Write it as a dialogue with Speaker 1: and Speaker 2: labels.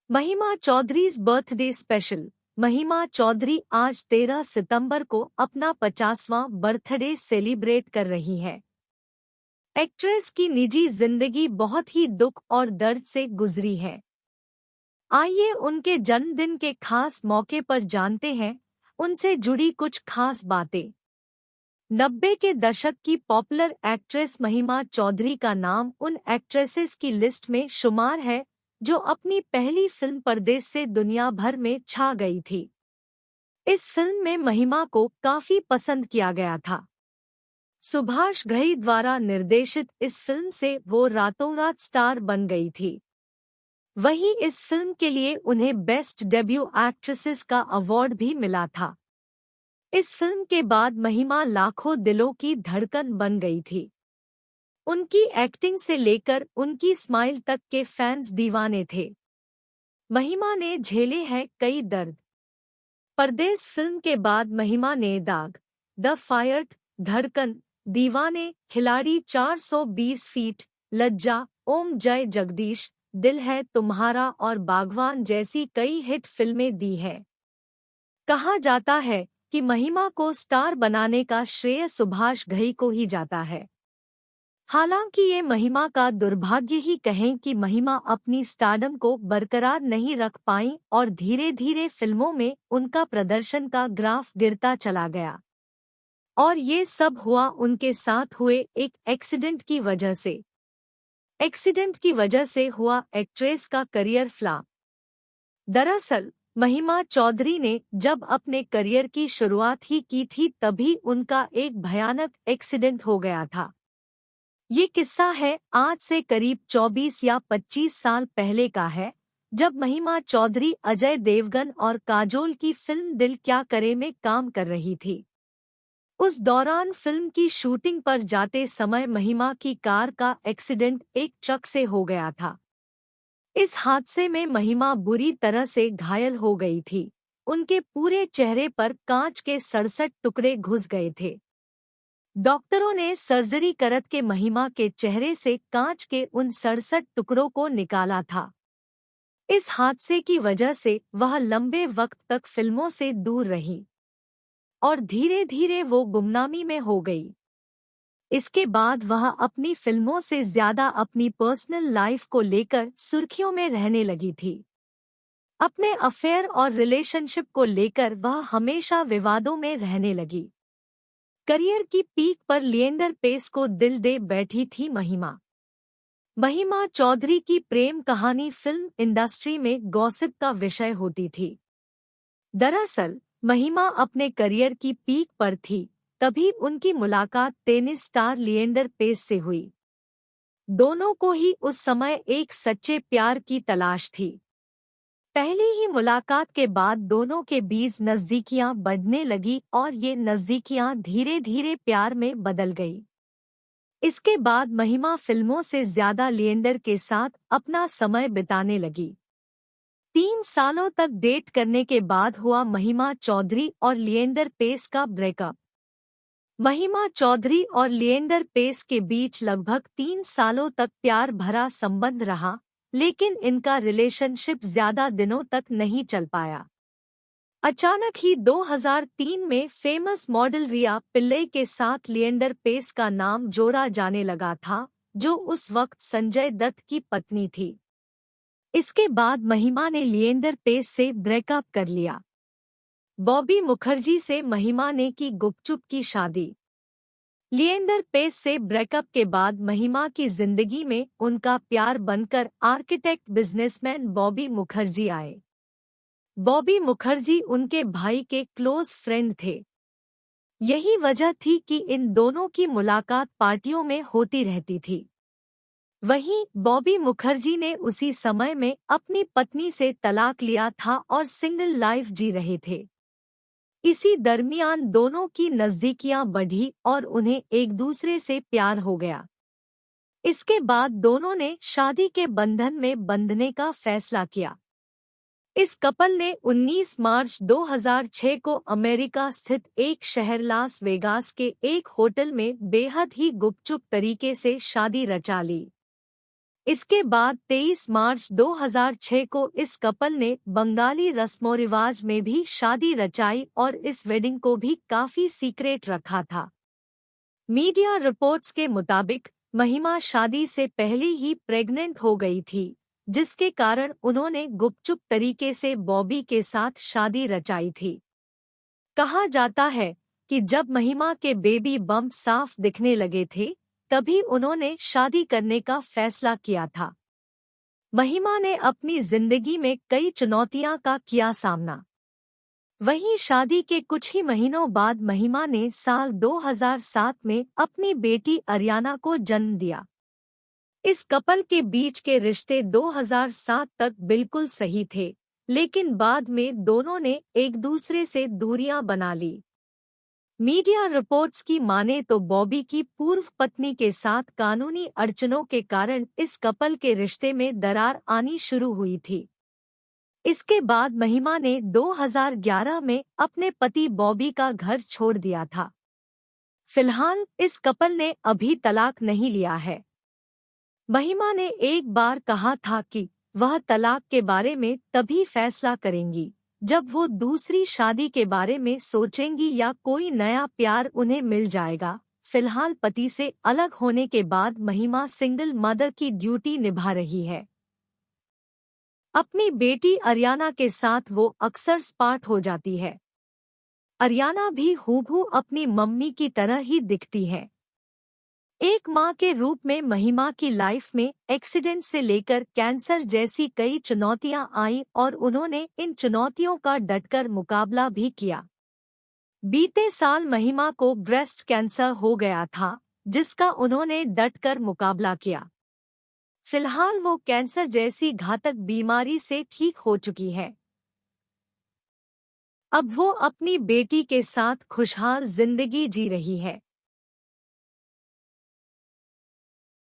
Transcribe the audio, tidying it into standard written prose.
Speaker 1: महिमा चौधरी's birthday special. महिमा चौधरी आज 13 सितंबर को अपना 50वां बर्थडे सेलिब्रेट कर रही है। एक्ट्रेस की निजी जिंदगी बहुत ही दुख और दर्द से गुजरी है। आइए उनके जन्मदिन के खास मौके पर जानते हैं उनसे जुड़ी कुछ खास बातें। 90 के दशक की पॉपुलर एक्ट्रेस महिमा चौधरी का नाम उन एक्ट्रेसेस की लिस्ट में शुमार है जो अपनी पहली फिल्म परदेस से दुनिया भर में छा गई थी। इस फिल्म में महिमा को काफी पसंद किया गया था। सुभाष घई द्वारा निर्देशित इस फिल्म से वो रातों रात स्टार बन गई थी। वहीं इस फिल्म के लिए उन्हें बेस्ट डेब्यू एक्ट्रेसेस का अवार्ड भी मिला था। इस फिल्म के बाद महिमा लाखों दिलों की धड़कन बन गई थी। उनकी एक्टिंग से लेकर उनकी स्माइल तक के फैंस दीवाने थे। महिमा ने झेले हैं कई दर्द। परदेस फिल्म के बाद महिमा ने दाग, द फायर, धड़कन, दीवाने, खिलाड़ी 420 फीट, लज्जा, ओम जय जगदीश, दिल है तुम्हारा और बागवान जैसी कई हिट फिल्में दी है। कहा जाता है कि महिमा को स्टार बनाने का श्रेय सुभाष घई को ही जाता है। हालांकि ये महिमा का दुर्भाग्य ही कहें कि महिमा अपनी स्टारडम को बरकरार नहीं रख पाईं और धीरे धीरे फिल्मों में उनका प्रदर्शन का ग्राफ गिरता चला गया। और ये सब हुआ उनके साथ हुए एक एक्सीडेंट की वजह से। एक्सीडेंट की वजह से हुआ एक्ट्रेस का करियर फ्लॉप। दरअसल महिमा चौधरी ने जब अपने करियर की शुरुआत ही की थी तभी उनका एक भयानक एक्सीडेंट हो गया था। ये किस्सा है आज से करीब 24 या 25 साल पहले का है, जब महिमा चौधरी अजय देवगन और काजोल की फिल्म दिल क्या करे में काम कर रही थी। उस दौरान फिल्म की शूटिंग पर जाते समय महिमा की कार का एक्सीडेंट एक ट्रक से हो गया था। इस हादसे में महिमा बुरी तरह से घायल हो गई थी। उनके पूरे चेहरे पर कांच के 67 टुकड़े घुस गए थे। डॉक्टरों ने सर्जरी करत के महिमा के चेहरे से कांच के उन 67 टुकड़ों को निकाला था। इस हादसे की वजह से वह लंबे वक्त तक फिल्मों से दूर रही और धीरे धीरे वो गुमनामी में हो गई। इसके बाद वह अपनी फिल्मों से ज्यादा अपनी पर्सनल लाइफ को लेकर सुर्खियों में रहने लगी थी। अपने अफेयर और रिलेशनशिप को लेकर वह हमेशा विवादों में रहने लगी। करियर की पीक पर लिएंडर पेस को दिल दे बैठी थी महिमा। महिमा चौधरी की प्रेम कहानी फिल्म इंडस्ट्री में गॉसिप का विषय होती थी। दरअसल महिमा अपने करियर की पीक पर थी तभी उनकी मुलाकात टेनिस स्टार लिएंडर पेस से हुई। दोनों को ही उस समय एक सच्चे प्यार की तलाश थी। पहली ही मुलाकात के बाद दोनों के बीच नजदीकियां बढ़ने लगी और ये नजदीकियां धीरे धीरे प्यार में बदल गई। इसके बाद महिमा फिल्मों से ज्यादा लिएंडर के साथ अपना समय बिताने लगी। 3 सालों तक डेट करने के बाद हुआ महिमा चौधरी और लिएंडर पेस का ब्रेकअप। महिमा चौधरी और लिएंडर पेस के बीच लगभग 3 सालों तक प्यार भरा संबंध रहा, लेकिन इनका रिलेशनशिप ज्यादा दिनों तक नहीं चल पाया। अचानक ही 2003 में फेमस मॉडल रिया पिल्लई के साथ लिएंडर पेस का नाम जोड़ा जाने लगा था, जो उस वक्त संजय दत्त की पत्नी थी। इसके बाद महिमा ने लिएंडर पेस से ब्रेकअप कर लिया। बॉबी मुखर्जी से महिमा ने की गुपचुप की शादी। लिएंडर पेस से ब्रेकअप के बाद महिमा की जिंदगी में उनका प्यार बनकर आर्किटेक्ट बिजनेसमैन बॉबी मुखर्जी आए। बॉबी मुखर्जी उनके भाई के क्लोज फ्रेंड थे। यही वजह थी कि इन दोनों की मुलाकात पार्टियों में होती रहती थी। वहीं बॉबी मुखर्जी ने उसी समय में अपनी पत्नी से तलाक लिया था और सिंगल लाइफ जी रहे थे। इसी दरमियान दोनों की नजदीकियां बढ़ी और उन्हें एक दूसरे से प्यार हो गया। इसके बाद दोनों ने शादी के बंधन में बंधने का फैसला किया। इस कपल ने 19 मार्च 2006 को अमेरिका स्थित एक शहर लास वेगास के एक होटल में बेहद ही गुपचुप तरीके से शादी रचा ली। इसके बाद 23 मार्च 2006 को इस कपल ने बंगाली रस्मों रिवाज में भी शादी रचाई और इस वेडिंग को भी काफी सीक्रेट रखा था। मीडिया रिपोर्ट्स के मुताबिक महिमा शादी से पहले ही प्रेग्नेंट हो गई थी, जिसके कारण उन्होंने गुपचुप तरीके से बॉबी के साथ शादी रचाई थी। कहा जाता है कि जब महिमा के बेबी बम्प साफ दिखने लगे थे, तभी उन्होंने शादी करने का फैसला किया था। महिमा ने अपनी जिंदगी में कई चुनौतियां का किया सामना। वहीं शादी के कुछ ही महीनों बाद महिमा ने साल 2007 में अपनी बेटी अरियाना को जन्म दिया। इस कपल के बीच के रिश्ते 2007 तक बिल्कुल सही थे, लेकिन बाद में दोनों ने एक दूसरे से दूरियां बना ली। मीडिया रिपोर्ट्स की माने तो बॉबी की पूर्व पत्नी के साथ कानूनी अड़चनों के कारण इस कपल के रिश्ते में दरार आनी शुरू हुई थी। इसके बाद महिमा ने 2011 में अपने पति बॉबी का घर छोड़ दिया था। फिलहाल इस कपल ने अभी तलाक नहीं लिया है। महिमा ने एक बार कहा था कि वह तलाक के बारे में तभी फैसला करेंगी जब वो दूसरी शादी के बारे में सोचेंगी या कोई नया प्यार उन्हें मिल जाएगा। फिलहाल पति से अलग होने के बाद महिमा सिंगल मदर की ड्यूटी निभा रही है। अपनी बेटी अरियाना के साथ वो अक्सर स्पार्ट हो जाती है। अरियाना भी हूबहू अपनी मम्मी की तरह ही दिखती है। एक मां के रूप में महिमा की लाइफ में एक्सीडेंट से लेकर कैंसर जैसी कई चुनौतियां आईं और उन्होंने इन चुनौतियों का डटकर मुकाबला भी किया। बीते साल महिमा को ब्रेस्ट कैंसर हो गया था, जिसका उन्होंने डटकर मुकाबला किया। फिलहाल वो कैंसर जैसी घातक बीमारी से ठीक हो चुकी है। अब वो अपनी बेटी के साथ खुशहाल जिंदगी जी रही है।